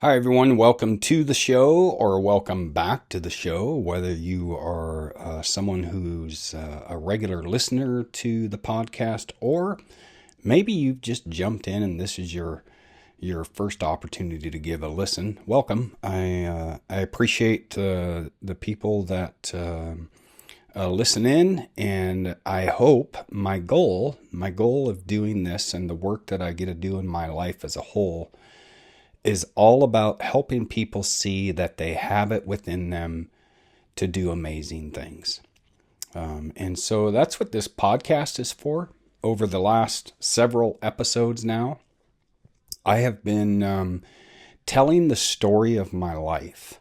Hi, everyone. Welcome to the show or welcome back to the show. Whether you are someone who's a regular listener to the podcast, or maybe you've just jumped in and this is your first opportunity to give a listen, welcome. I appreciate the people that listen in, and I hope my goal of doing this and the work that I get to do in my life as a whole is all about helping people see that they have it within them to do amazing things. And so that's what this podcast is for. Over the last several episodes now, I have been telling the story of my life.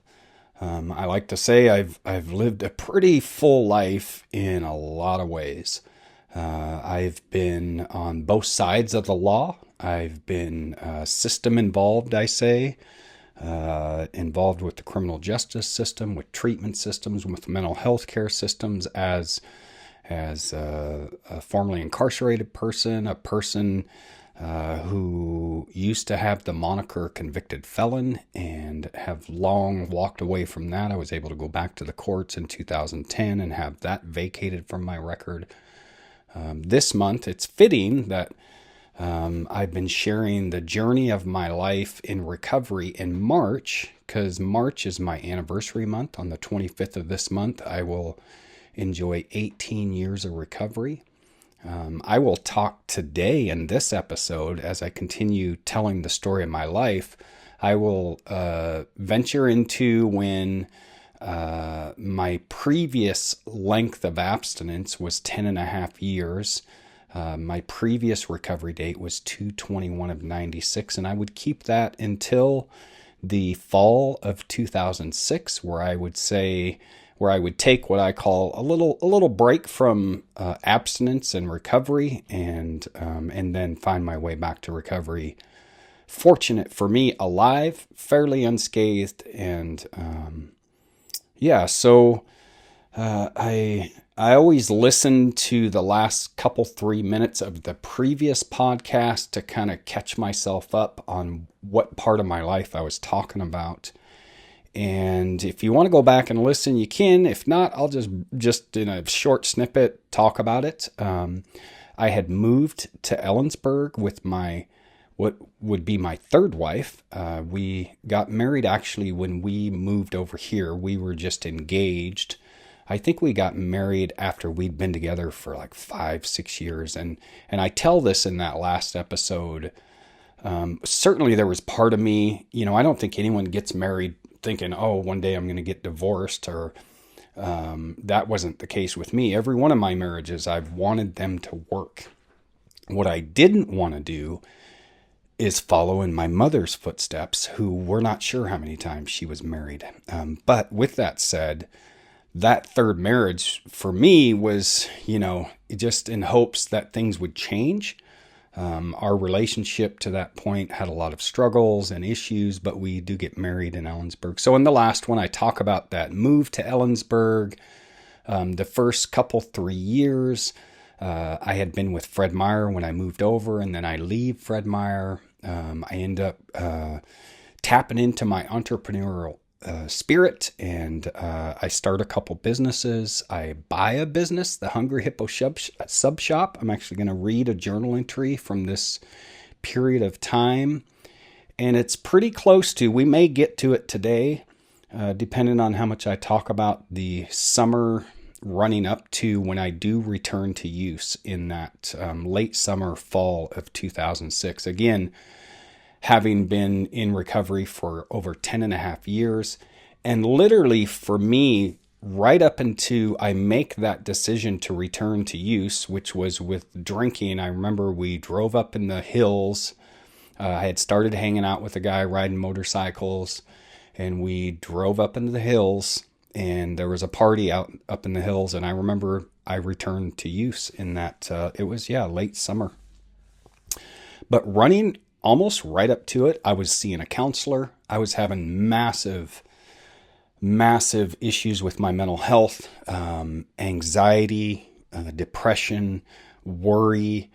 I like to say I've lived a pretty full life in a lot of ways. I've been on both sides of the law. I've been system involved, I say, involved with the criminal justice system, with treatment systems, with mental health care systems as a formerly incarcerated person, a person who used to have the moniker convicted felon and have long walked away from that. I was able to go back to the courts in 2010 and have that vacated from my record. This month, it's fitting that I've been sharing the journey of my life in recovery in March, because March is my anniversary month. On the 25th of this month, I will enjoy 18 years of recovery. I will talk today in this episode, as I continue telling the story of my life, I will venture into when my previous length of abstinence was 10 and a half years. My previous recovery date was 2/21 of 96, and I would keep that until the fall of 2006, where I would take what I call a little break from abstinence and recovery, and then find my way back to recovery. Fortunate for me, alive, fairly unscathed, and so I always listen to the last couple 3 minutes of the previous podcast to kind of catch myself up on what part of my life I was talking about. And if you want to go back and listen, you can. If not, I'll just in a short snippet talk about it. I had moved to Ellensburg with what would be my third wife. We got married actually when we moved over here. We were just engaged. I think we got married after we'd been together for like 5-6 years. And I tell this in that last episode. Certainly there was part of me, I don't think anyone gets married thinking, oh, one day I'm going to get divorced, or that wasn't the case with me. Every one of my marriages, I've wanted them to work. What I didn't want to do is follow in my mother's footsteps, who we're not sure how many times she was married. But with that said, that third marriage for me was, just in hopes that things would change. Our relationship to that point had a lot of struggles and issues, but we do get married in Ellensburg. So in the last one, I talk about that move to Ellensburg. The first couple 3 years, I had been with Fred Meyer when I moved over, and then I leave Fred Meyer. I end up tapping into my entrepreneurial spirit, and I start a couple businesses. I buy a business, the Hungry Hippo Sub Shop. I'm actually going to read a journal entry from this period of time, and it's pretty close to, we may get to it today, depending on how much I talk about the summer running up to when I do return to use in that late summer, fall of 2006. Again, having been in recovery for over 10 and a half years. And literally for me, right up until I make that decision to return to use, which was with drinking. I remember we drove up in the hills. I had started hanging out with a guy riding motorcycles, and we drove up into the hills, and there was a party up in the hills. And I remember I returned to use in that, it was, late summer. But running almost right up to it, I was seeing a counselor. I was having massive issues with my mental health, anxiety, depression, worry.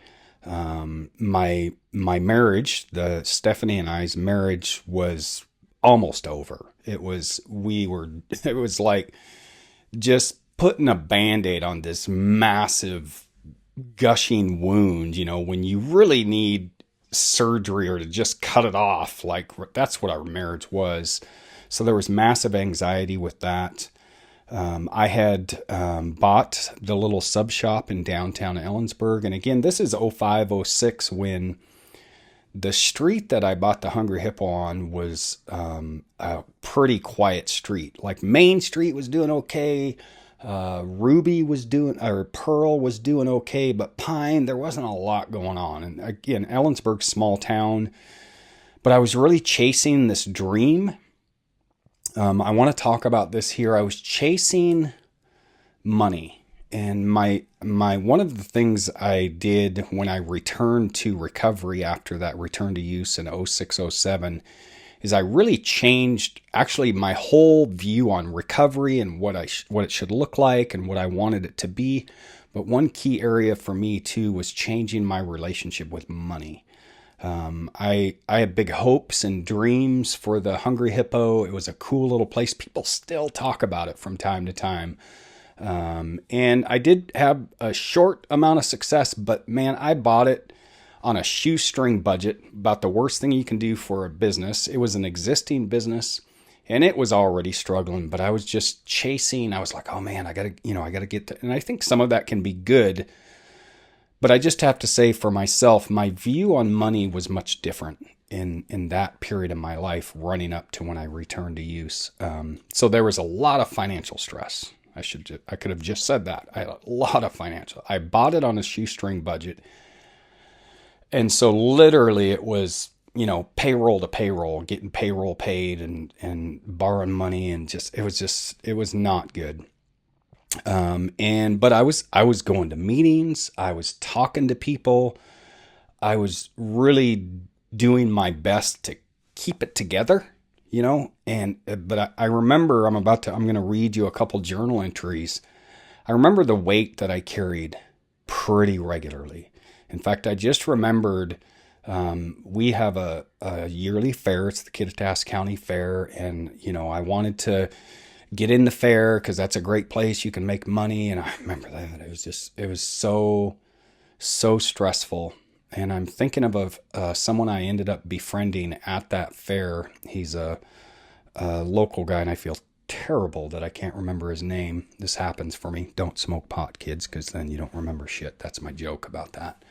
My marriage, the Stephanie and I's marriage, was almost over. It was it was like just putting a Band-Aid on this massive gushing wound, when you really need surgery or to just cut it off. Like, that's what our marriage was. So there was massive anxiety with that. I had bought the little sub shop in downtown Ellensburg. And again, this is 05, 06, when the street that I bought the Hungry Hippo on was a pretty quiet street. Like, Main Street was doing okay. Ruby was doing, or Pearl was doing okay, but Pine, there wasn't a lot going on. And again, Ellensburg's small town, but I was really chasing this dream. I want to talk about this here. I was chasing money, and my one of the things I did when I returned to recovery after that return to use in 06, 07 is I really changed actually my whole view on recovery and what it should look like and what I wanted it to be. But one key area for me too was changing my relationship with money. I had big hopes and dreams for the Hungry Hippo. It was a cool little place. People still talk about it from time to time. And I did have a short amount of success, but man, I bought it on a shoestring budget, about the worst thing you can do for a business. It was an existing business and it was already struggling, but I was just chasing. I was like, oh man, I gotta get to, and I think some of that can be good. But I just have to say for myself, my view on money was much different in that period of my life running up to when I returned to use. So there was a lot of financial stress. I could have just said that. I had a lot of financial. I bought it on a shoestring budget. And so literally it was, payroll to payroll, getting payroll paid and borrowing money, and it was not good. But I was going to meetings. I was talking to people. I was really doing my best to keep it together, but I remember I'm going to read you a couple journal entries. I remember the weight that I carried pretty regularly. In fact, I just remembered, we have a yearly fair. It's the Kittitas County Fair. And, I wanted to get in the fair because that's a great place. You can make money. And I remember that it was so stressful. And I'm thinking of someone I ended up befriending at that fair. He's a local guy, and I feel terrible that I can't remember his name. This happens for me. Don't smoke pot, kids, because then you don't remember shit. That's my joke about that.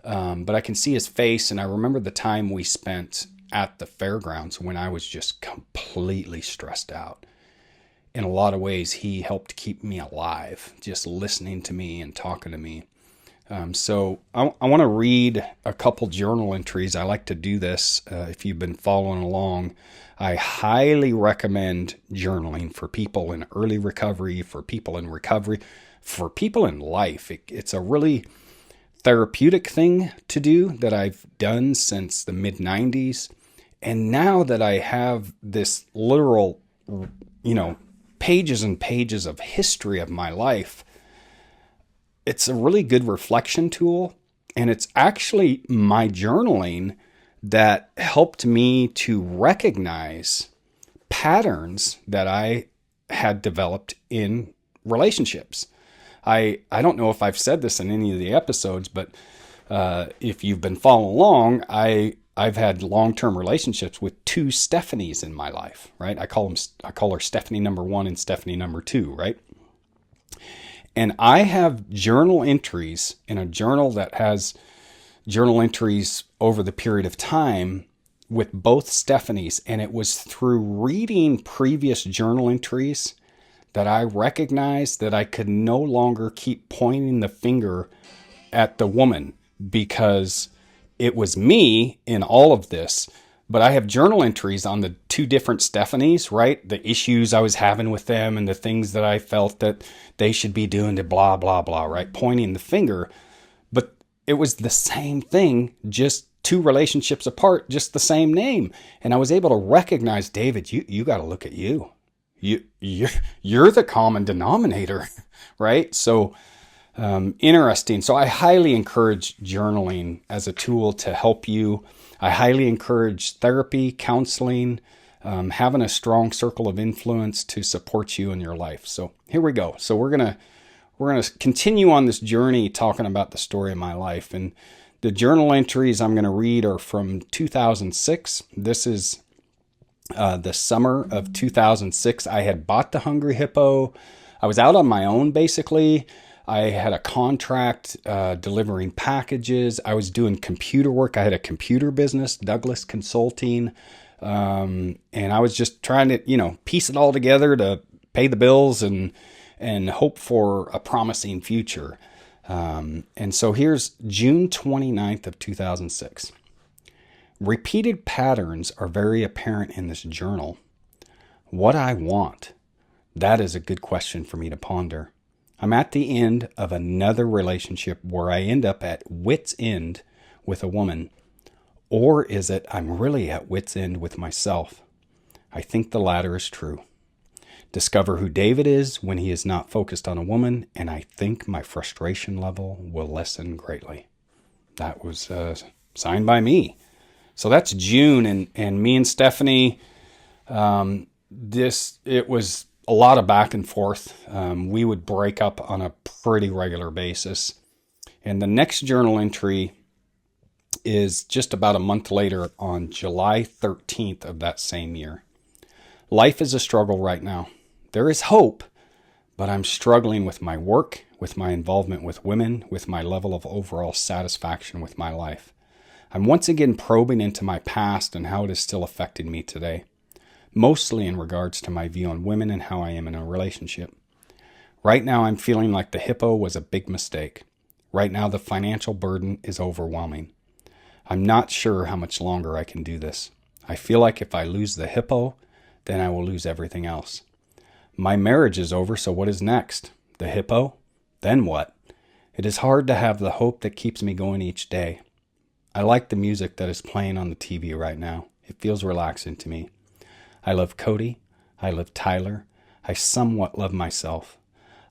But I can see his face, and I remember the time we spent at the fairgrounds when I was just completely stressed out. In a lot of ways, he helped keep me alive, just listening to me and talking to me. So I want to read a couple journal entries. I like to do this. If you've been following along, I highly recommend journaling for people in early recovery, for people in recovery, for people in life. It's a really therapeutic thing to do that I've done since the mid-90s. And now that I have this literal, pages and pages of history of my life, it's a really good reflection tool. And it's actually my journaling that helped me to recognize patterns that I had developed in relationships. I don't know if I've said this in any of the episodes, but if you've been following along, I've had long-term relationships with two Stephanies in my life, right? I call her Stephanie number 1 and Stephanie number 2, right? And I have journal entries in a journal that has journal entries over the period of time with both Stephanies. And it was through reading previous journal entries that I recognized that I could no longer keep pointing the finger at the woman, because it was me in all of this. But I have journal entries on the two different Stephanies, right? The issues I was having with them and the things that I felt that they should be doing to blah, blah, blah, right? Pointing the finger. But it was the same thing, just two relationships apart, just the same name. And I was able to recognize, David, you got to look at you. You're the common denominator, right? So interesting. So I highly encourage journaling as a tool to help you. I highly encourage therapy, counseling. having a strong circle of influence to support you in your life. So here we go. So we're gonna continue on this journey talking about the story of my life. And the journal entries I'm going to read are from 2006. This is the summer of 2006. I had bought the Hungry Hippo. I was out on my own, basically. I had a contract delivering packages. I was doing computer work. I had a computer business, Douglas Consulting. And I was just trying to, piece it all together to pay the bills and hope for a promising future. And so here's June 29th of 2006. Repeated patterns are very apparent in this journal. What I want, that is a good question for me to ponder. I'm at the end of another relationship where I end up at wit's end with a woman. Or is it I'm really at wit's end with myself? I think the latter is true. Discover who David is when he is not focused on a woman, and I think my frustration level will lessen greatly. That was signed by me. So that's June, and me and Stephanie, it was a lot of back and forth. We would break up on a pretty regular basis. And the next journal entry is just about a month later on July 13th of that same year. Life is a struggle right now. There is hope, but I'm struggling with my work, with my involvement with women, with my level of overall satisfaction with my life. I'm once again probing into my past and how it has still affected me today, mostly in regards to my view on women and how I am in a relationship. Right now, I'm feeling like the hippo was a big mistake. Right now, the financial burden is overwhelming. I'm not sure how much longer I can do this. I feel like if I lose the hippo, then I will lose everything else. My marriage is over, so what is next? The hippo? Then what? It is hard to have the hope that keeps me going each day. I like the music that is playing on the TV right now. It feels relaxing to me. I love Cody. I love Tyler. I somewhat love myself.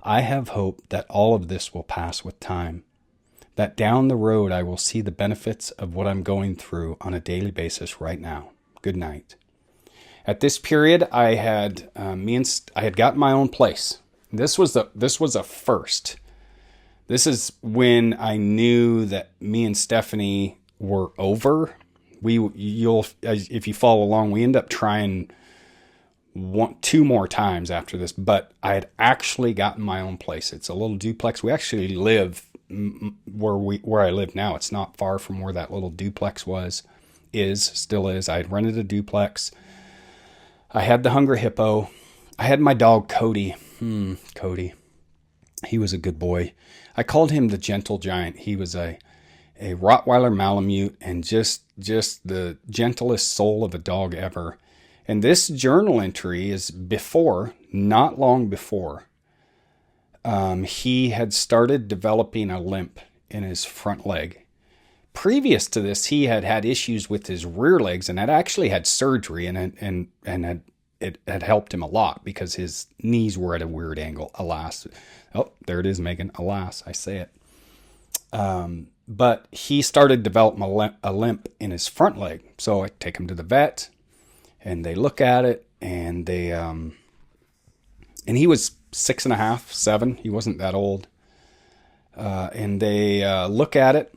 I have hope that all of this will pass with time. That down the road I will see the benefits of what I'm going through on a daily basis right now. Good night. At this period, I had gotten my own place. This was a first. This is when I knew that me and Stephanie were over. If you follow along, we end up trying two more times after this, but I had actually gotten my own place. It's a little duplex. We actually live where I live now. It's not far from where that little duplex still is. I had rented a duplex. I had the Hungry Hippo. I had my dog, Cody. Cody. He was a good boy. I called him the Gentle Giant. He was a Rottweiler Malamute and just the gentlest soul of a dog ever. And this journal entry is not long before, he had started developing a limp in his front leg. Previous to this, he had issues with his rear legs and had actually had surgery and it had helped him a lot because his knees were at a weird angle. Alas. Oh, there it is, Megan. Alas, I say it. But he started developing a limp in his front leg. So I take him to the vet and they look at it and and he was 6.5, 7. He wasn't that old. And they look at it.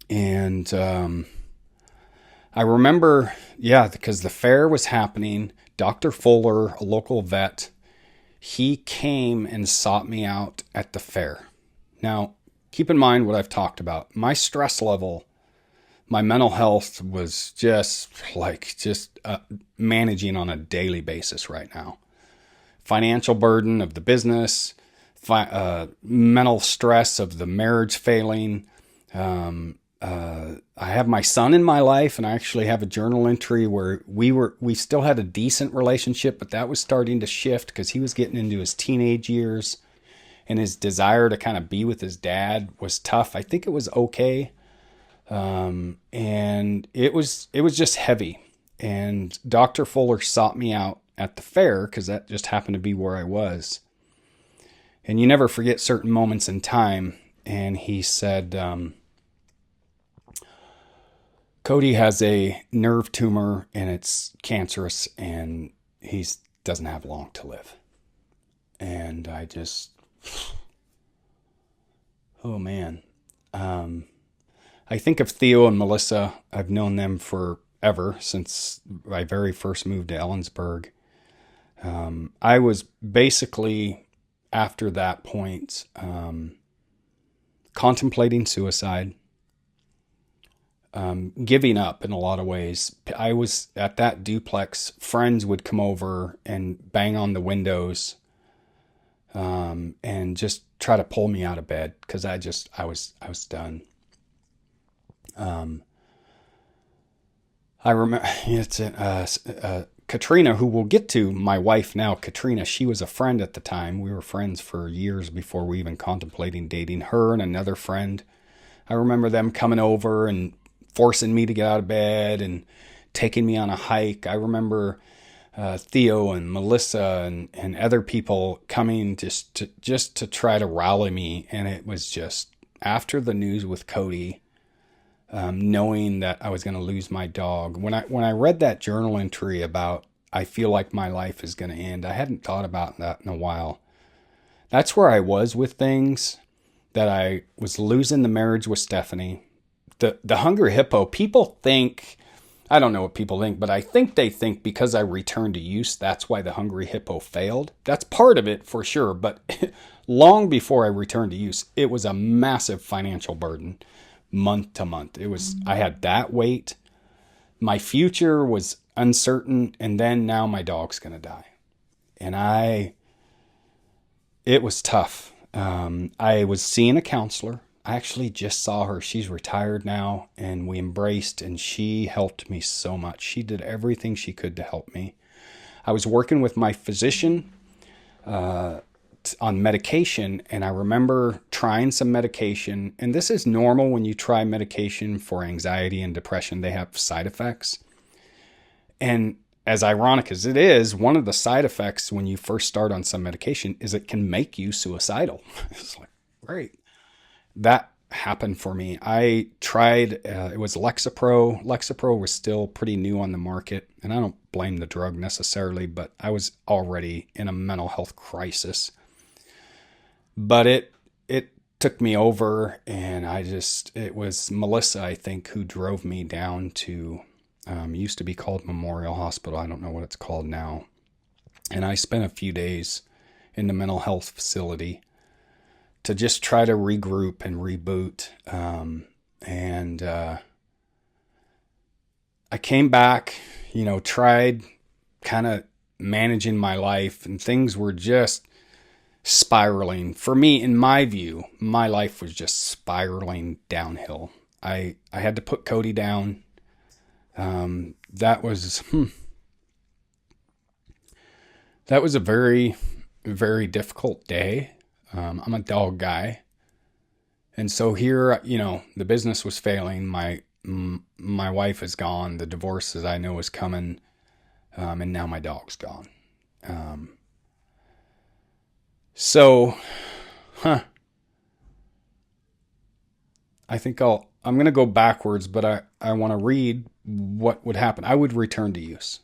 And I remember, because the fair was happening, Dr. Fuller, a local vet, he came and sought me out at the fair. Now, keep in mind what I've talked about. My stress level, my mental health was just managing on a daily basis right now. Financial burden of the business, mental stress of the marriage failing, I have my son in my life, and I actually have a journal entry where we still had a decent relationship, but that was starting to shift because he was getting into his teenage years and his desire to kind of be with his dad was tough. I think it was okay. And it was just heavy. And Dr. Fuller sought me out at the fair because that just happened to be where I was. And you never forget certain moments in time. And he said, Cody has a nerve tumor and it's cancerous, and he doesn't have long to live. And I just, oh man. I think of Theo and Melissa. I've known them forever, since I very first moved to Ellensburg. I was basically, after that point, contemplating suicide, giving up in a lot of ways. I was at that duplex. Friends would come over and bang on the windows, and just try to pull me out of bed, because I was done. I remember it's Katrina, who we'll get to, my wife now, Katrina. She was a friend at the time. We were friends for years before we even contemplating dating. Her and another friend, I remember them coming over and forcing me to get out of bed and taking me on a hike. I remember Theo and Melissa and other people coming just to try to rally me. And it was just after the news with Cody, knowing that I was going to lose my dog. When I read that journal entry about, I feel like my life is going to end, I hadn't thought about that in a while. That's where I was with things, that I was losing the marriage with Stephanie. The Hungry Hippo, people think, I don't know what people think, but I think they think because I returned to use, that's why the Hungry Hippo failed. That's part of it for sure. But long before I returned to use, it was a massive financial burden, month to month. I had that weight. My future was uncertain. And then now my dog's going to die. And it was tough. I was seeing a counselor. I actually just saw her. She's retired now, and we embraced, and she helped me so much. She did everything she could to help me. I was working with my physician on medication, and I remember trying some medication, and this is normal when you try medication for anxiety and depression. They have side effects. And as ironic as it is, one of the side effects when you first start on some medication is it can make you suicidal. It's like, great. That happened for me. I tried, it was Lexapro. Lexapro was still pretty new on the market, and I don't blame the drug necessarily, but I was already in a mental health crisis. But it took me over, and it was Melissa, I think, who drove me down to, used to be called Memorial Hospital. I don't know what it's called now. And I spent a few days in the mental health facility to just try to regroup and reboot. I came back, tried kind of managing my life, and things were just spiraling. For me, in my view, my life was just spiraling downhill. I had to put Cody down. That was a very, very difficult day. I'm a dog guy. And so here, the business was failing. My wife is gone. The divorce, as I know, is coming. And now my dog's gone. I think I'm going to go backwards, but I want to read what would happen. I would return to use.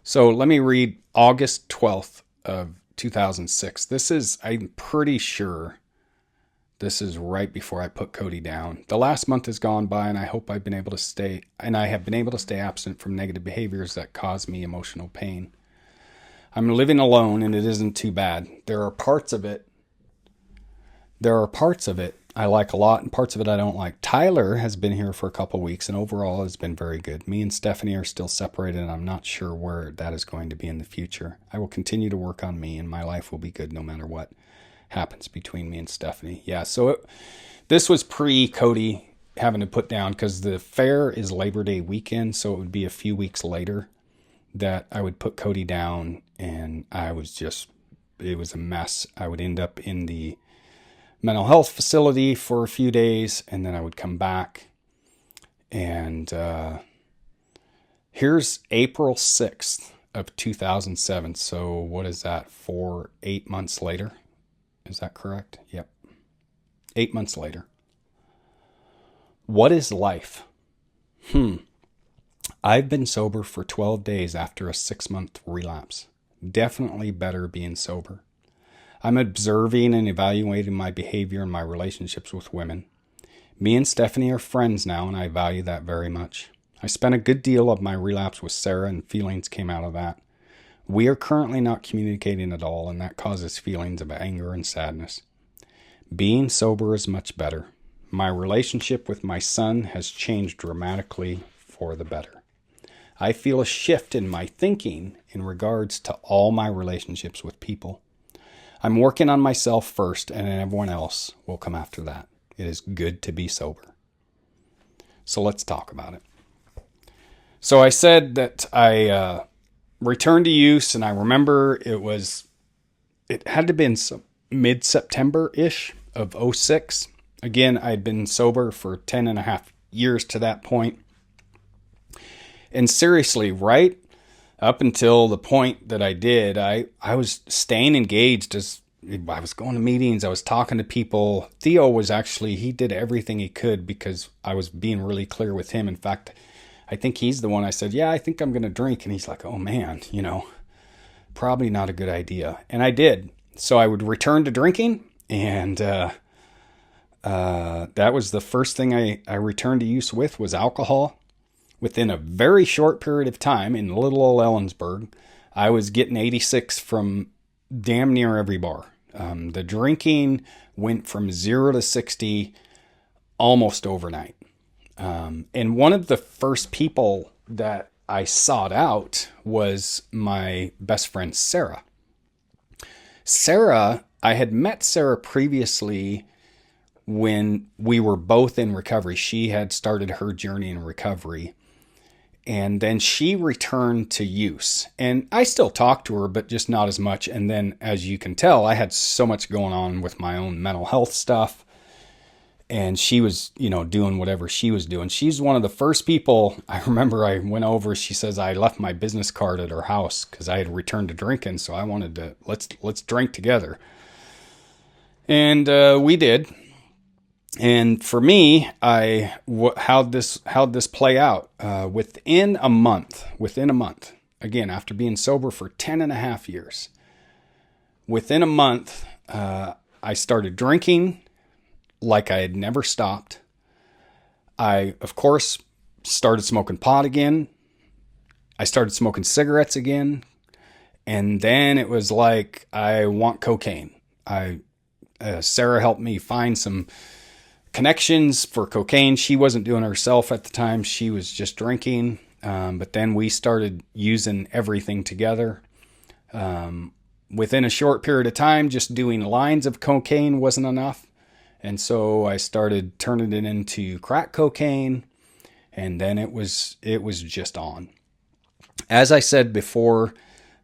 So let me read August 12th of 2006. I'm pretty sure this is right before I put Cody down. The last month has gone by, and I hope I have been able to stay absent from negative behaviors that cause me emotional pain. I'm living alone, and it isn't too bad. There are parts of it I like a lot, and parts of it I don't like. Tyler has been here for a couple weeks, and overall has been very good. Me and Stephanie are still separated, and I'm not sure where that is going to be in the future. I will continue to work on me, and my life will be good no matter what happens between me and Stephanie. Yeah, so this was pre-Cody having to put down, because the fair is Labor Day weekend, so it would be a few weeks later that I would put Cody down, and it was a mess. I would end up in the mental health facility for a few days, and then I would come back. And here's April 6th of 2007. So what is that? 8 months later? Is that correct? Yep. 8 months later. What is life? I've been sober for 12 days after a 6-month relapse. Definitely better being sober. I'm observing and evaluating my behavior and my relationships with women. Me and Stephanie are friends now, and I value that very much. I spent a good deal of my relapse with Sarah, and feelings came out of that. We are currently not communicating at all, and that causes feelings of anger and sadness. Being sober is much better. My relationship with my son has changed dramatically for the better. I feel a shift in my thinking in regards to all my relationships with people. I'm working on myself first, and everyone else will come after that. It is good to be sober. So let's talk about it. So I said that I returned to use, and I remember it had to have been mid-September-ish of 06. Again, I'd been sober for 10 and a half years to that point. And seriously, right up until the point that I did, I was staying engaged. As I was going to meetings, I was talking to people. Theo he did everything he could because I was being really clear with him. In fact, I think he's the one I said, yeah, I think I'm going to drink. And he's like, oh man, probably not a good idea. And I did. So I would return to drinking, and that was the first thing I returned to use with was alcohol. Within a very short period of time in little old Ellensburg, I was getting 86 from damn near every bar. The drinking went from 0 to 60 almost overnight. And one of the first people that I sought out was my best friend, Sarah. I had met Sarah previously when we were both in recovery. She had started her journey in recovery. And then she returned to use. And I still talk to her, but just not as much. And then, as you can tell, I had so much going on with my own mental health stuff. And she was, doing whatever she was doing. She's one of the first people I remember I went over. She says I left my business card at her house because I had returned to drinking. So I wanted to, let's drink together. And we did. And for me, how'd this play out? Within a month, again, after being sober for 10 and a half years, within a month, I started drinking like I had never stopped. I, of course, started smoking pot again. I started smoking cigarettes again. And then it was like, I want cocaine. Sarah helped me find some connections for cocaine. She wasn't doing it herself at the time. She was just drinking. But then we started using everything together. Within a short period of time, just doing lines of cocaine wasn't enough. And so I started turning it into crack cocaine. And then it was just on. As I said before,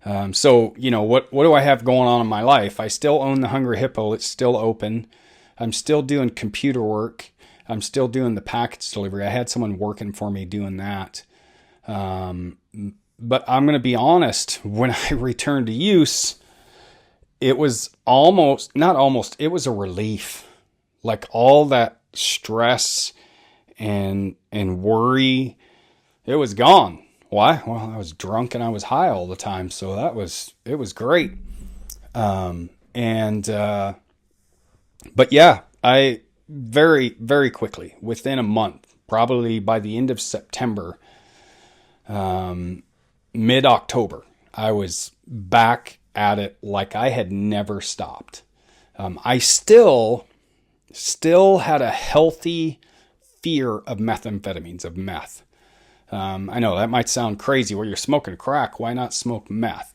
what do I have going on in my life? I still own the Hungry Hippo. It's still open. I'm still doing computer work. I'm still doing the package delivery. I had someone working for me doing that. But I'm going to be honest, when I returned to use, it was it was a relief. Like all that stress and worry, it was gone. Why? Well, I was drunk and I was high all the time. So it was great. But yeah, I very, very quickly, within a month, probably by the end of September, mid-October, I was back at it like I had never stopped. I still had a healthy fear of methamphetamines, of meth. I know that might sound crazy. Well, you're smoking crack. Why not smoke meth?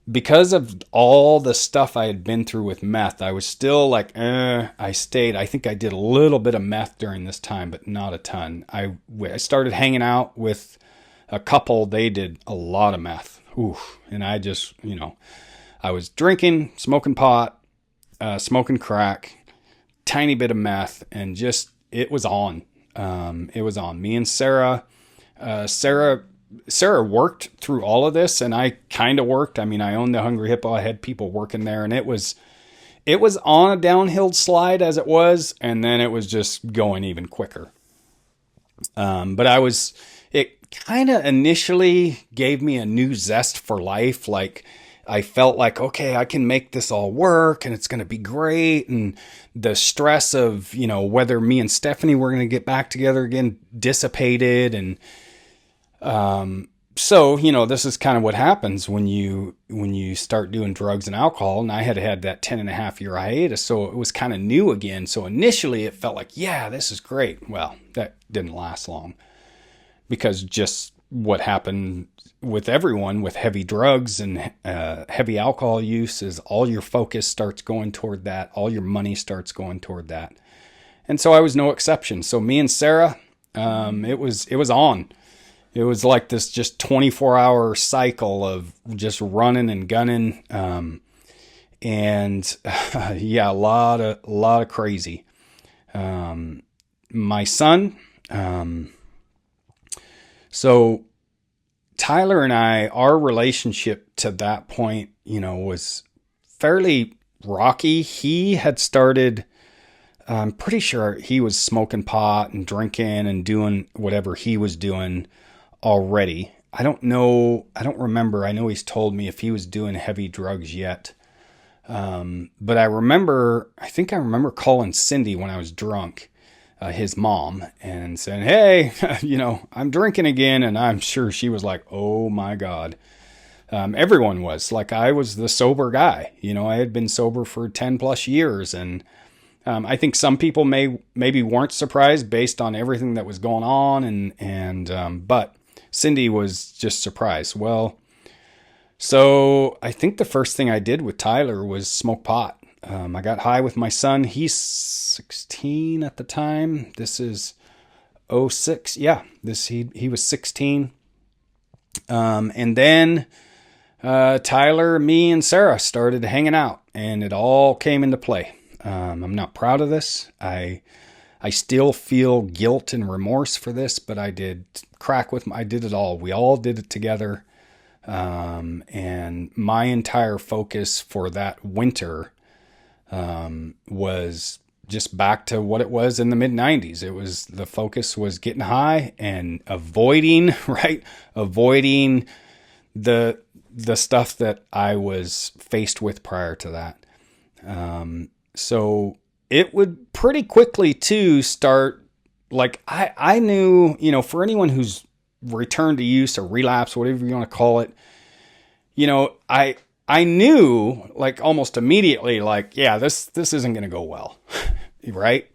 Because of all the stuff I had been through with meth, I was still like, I stayed. I think I did a little bit of meth during this time, but not a ton. I started hanging out with a couple. They did a lot of meth. Oof. And I just, I was drinking, smoking pot, smoking crack, tiny bit of meth, and just, it was on. It was on. Me and Sarah, Sarah worked through all of this, and I kind of worked. I mean, I owned the Hungry Hippo. I had people working there, and it was on a downhill slide as it was, and then it was just going even quicker. But it kind of initially gave me a new zest for life. Like I felt like, okay, I can make this all work and it's going to be great. And the stress of, whether me and Stephanie were going to get back together again dissipated. And, so, this is kind of what happens when you start doing drugs and alcohol. And I had that 10.5 year hiatus. So it was kind of new again. So initially it felt like, yeah, this is great. Well, that didn't last long, because just what happened with everyone with heavy drugs and heavy alcohol use is all your focus starts going toward that. All your money starts going toward that. And so I was no exception. So me and Sarah, it was on. It was like this just 24-hour cycle of just running and gunning. And yeah, a lot of crazy. My son, so Tyler and I, our relationship to that point, was fairly rocky. He had started, I'm pretty sure he was smoking pot and drinking and doing whatever he was doing already. I don't know. I don't remember. I know he's told me if he was doing heavy drugs yet. But I think I remember calling Cindy when I was drunk, his mom, and saying, hey, I'm drinking again. And I'm sure she was like, oh my God. Everyone was like, I was the sober guy. I had been sober for 10 plus years. And, I think some people maybe weren't surprised based on everything that was going on. But Cindy was just surprised. Well, so I think the first thing I did with Tyler was smoke pot. I got high with my son. He's 16 at the time. This is '06. Yeah, he was 16. And then Tyler, me, and Sarah started hanging out, and it all came into play. I'm not proud of this. I still feel guilt and remorse for this, but I did I did it all. We all did it together. And my entire focus for that winter, was just back to what it was in the mid 90s. The focus was getting high and avoiding, right? Avoiding the stuff that I was faced with prior to that. So it would pretty quickly too start, like I knew, for anyone who's returned to use or relapse, whatever you want to call it, I knew like almost immediately, like, yeah, this isn't going to go well. Right.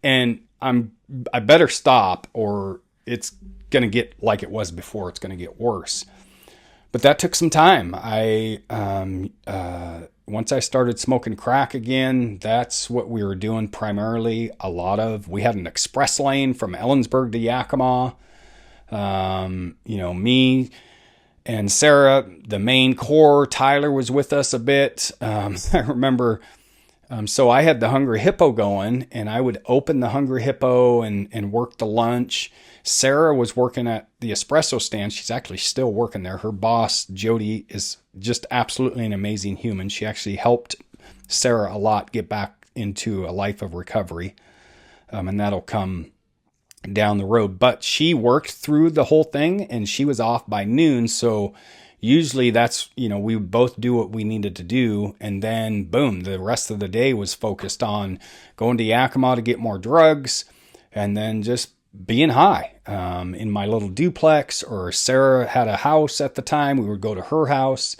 And I better stop or it's going to get like it was before. It's going to get worse. But that took some time. Once I started smoking crack again, that's what we were doing primarily. We had an express lane from Ellensburg to Yakima. Me and Sarah, the main core. Tyler was with us a bit. I remember, so I had the Hungry Hippo going, and I would open the Hungry Hippo and work the lunch. Sarah was working at the espresso stand. She's actually still working there. Her boss, Jody, is just absolutely an amazing human. She actually helped Sarah a lot get back into a life of recovery. And that'll come down the road. But she worked through the whole thing and she was off by noon. So usually that's, we would both do what we needed to do. And then boom, the rest of the day was focused on going to Yakima to get more drugs and then just being high in my little duplex. Or Sarah had a house at the time. We would go to her house.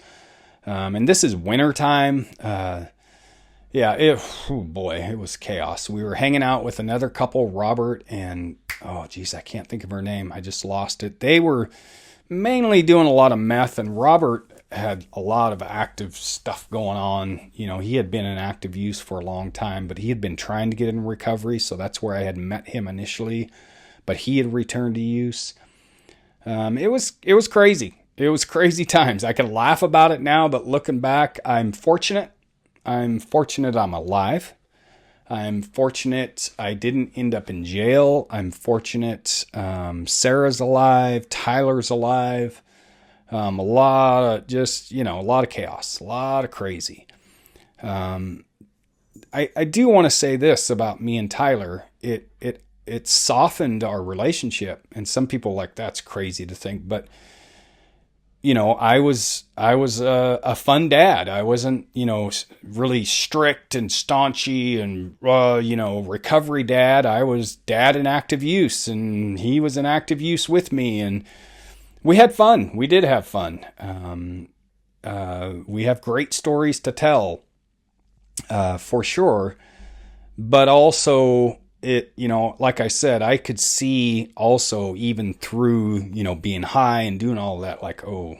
And this is winter time. It was chaos. We were hanging out with another couple, Robert and, oh geez, I can't think of her name. I just lost it. They were mainly doing a lot of meth, and Robert had a lot of active stuff going on. He had been in active use for a long time, but he had been trying to get in recovery. So that's where I had met him initially, but he had returned to use. It was crazy. It was crazy times. I can laugh about it now, but looking back, I'm fortunate I'm alive. I'm fortunate I didn't end up in jail. I'm fortunate Sarah's alive, Tyler's alive. A lot of just, a lot of chaos, a lot of crazy. I do want to say this about me and Tyler. It softened our relationship, and some people like that's crazy to think, but I was a fun dad. I wasn't really strict and staunchy and recovery dad. I was dad in active use, and he was in active use with me, and we had fun. We did have fun. We have great stories to tell, for sure. But also, like I said, I could see also even through, being high and doing all that, like, oh,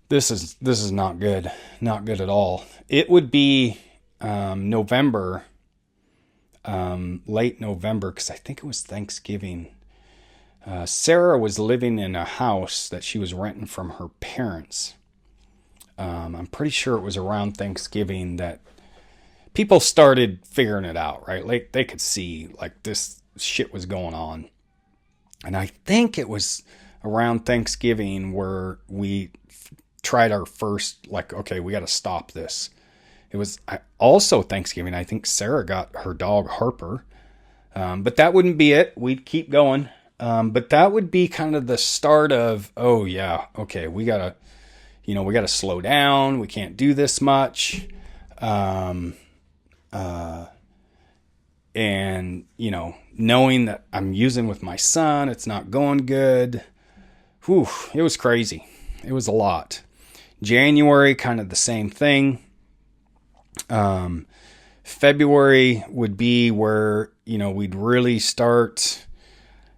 this is not good, not good at all. It would be November, late November, because I think it was Thanksgiving. Sarah was living in a house that she was renting from her parents. I'm pretty sure it was around Thanksgiving that people started figuring it out, right? Like they could see like this shit was going on. And I think it was around Thanksgiving where we tried our first, like, okay, we got to stop this. It was also Thanksgiving. I think Sarah got her dog Harper. But that wouldn't be it. We'd keep going. But that would be kind of the start of, oh yeah, okay, we gotta slow down. We can't do this much. And knowing that I'm using with my son, it's not going good. Whew, it was crazy. It was a lot. January, kind of the same thing. February would be where, we'd really start.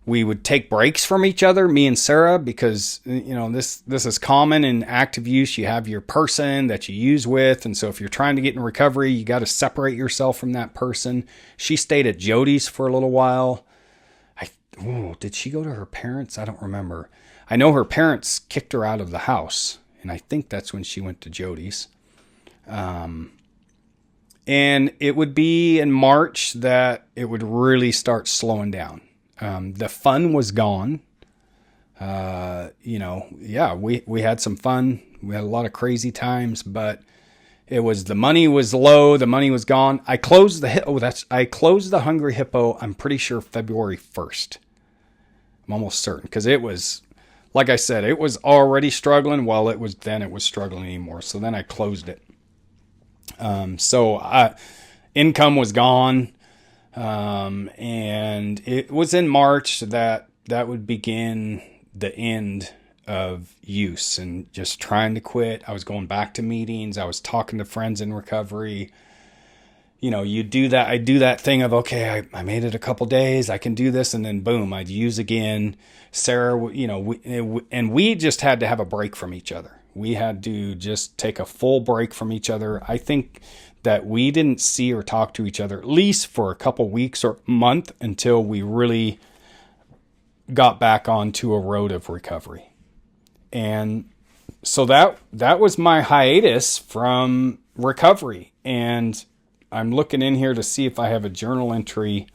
We would take breaks from each other, me and Sarah, because, this is common in active use. You have your person that you use with. And so if you're trying to get in recovery, you got to separate yourself from that person. She stayed at Jody's for a little while. Did she go to her parents? I don't remember. I know her parents kicked her out of the house, and I think that's when she went to Jody's. And it would be in March that it would really start slowing down. The fun was gone. We had some fun. We had a lot of crazy times, but the money was low. The money was gone. I closed the Hungry Hippo. I'm pretty sure February 1st. I'm almost certain because it was, like I said, it was already struggling. Well, it was struggling anymore. So then I closed it. Income was gone. And it was in March that would begin the end of use and just trying to quit. I was going back to meetings. I was talking to friends in recovery. You do that. I do that thing of, okay, I made it a couple days. I can do this. And then boom, I'd use again. Sarah, we just had to have a break from each other. We had to just take a full break from each other. I think that we didn't see or talk to each other at least for a couple weeks or month until we really got back onto a road of recovery. And so that was my hiatus from recovery. And I'm looking in here to see if I have a journal entry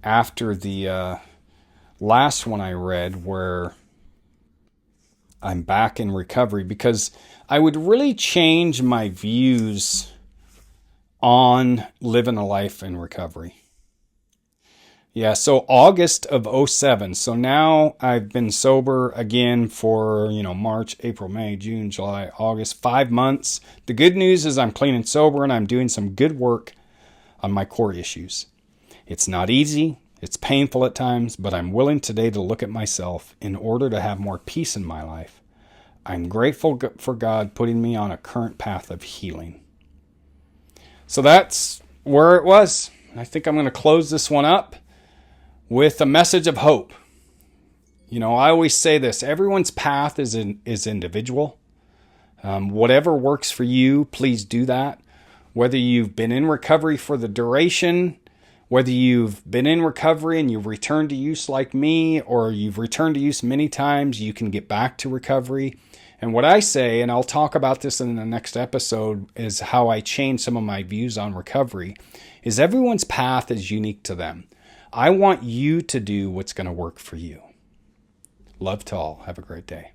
after the last one I read where I'm back in recovery, because I would really change my views on living a life in recovery. Yeah, so August of 2007. So now I've been sober again for, March, April, May, June, July, August, 5 months. The good news is I'm clean and sober and I'm doing some good work on my core issues. It's not easy. It's painful at times, but I'm willing today to look at myself in order to have more peace in my life. I'm grateful for God putting me on a current path of healing. So that's where it was. I think I'm going to close this one up with a message of hope. I always say this, everyone's path is individual. Whatever works for you, please do that. Whether you've been in recovery for the duration, whether you've been in recovery and you've returned to use like me, or you've returned to use many times, you can get back to recovery. And what I say, and I'll talk about this in the next episode, is how I change some of my views on recovery, is everyone's path is unique to them. I want you to do what's going to work for you. Love to all. Have a great day.